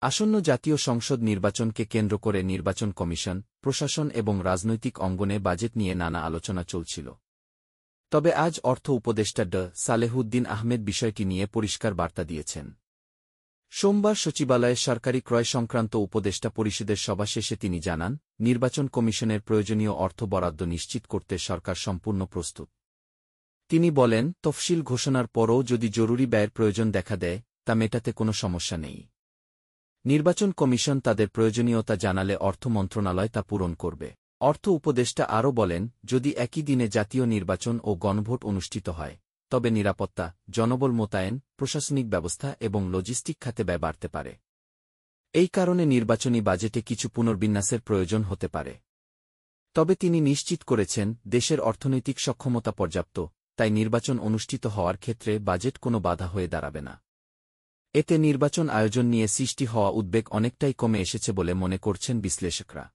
আসন্ন জাতীয় সংসদ নির্বাচনকে কেন্দ্র করে নির্বাচন কমিশন, প্রশাসন এবং রাজনৈতিক অঙ্গনে বাজেট নিয়ে নানা আলোচনা চলছিল। তবে আজ অর্থ উপদেষ্টা সালেহুদ্দিন আহমেদ বিষয়টি নিয়ে পরিষ্কার বার্তা দিয়েছেন। সোমবার সচিবালয়ে সরকারি ক্রয় সংক্রান্ত উপদেষ্টা পরিষদের সভা শেষে তিনি জানান, নির্বাচন কমিশনের প্রয়োজনীয় অর্থ বরাদ্দ নিশ্চিত করতে সরকার সম্পূর্ণ প্রস্তুত। তিনি বলেন, তফসিল ঘোষণার পরও যদি জরুরি ব্যয়ের প্রয়োজন দেখা দেয়, তা মেটাতে কোনো সমস্যা নেই। নির্বাচন কমিশন তাদের প্রয়োজনীয়তা জানালে অর্থ মন্ত্রণালয় তা পূরণ করবে। অর্থ উপদেষ্টা আরও বলেন, যদি একই দিনে জাতীয় নির্বাচন ও গণভোট অনুষ্ঠিত হয়, তবে নিরাপত্তা, জনবল মোতায়েন, প্রশাসনিক ব্যবস্থা এবং লজিস্টিক খাতে ব্যয় বাড়তে পারে। এই কারণে নির্বাচনী বাজেটে কিছু পুনর্বিন্যাসের প্রয়োজন হতে পারে। তবে তিনি নিশ্চিত করেছেন, দেশের অর্থনৈতিক সক্ষমতা পর্যাপ্ত, তাই নির্বাচন অনুষ্ঠিত হওয়ার ক্ষেত্রে বাজেট কোনো বাধা হয়ে দাঁড়াবে না। এতে নির্বাচন আয়োজন নিয়ে সৃষ্টি হওয়া উদ্বেগ অনেকটাই কমে এসেছে বলে মনে করছেন বিশ্লেষকরা।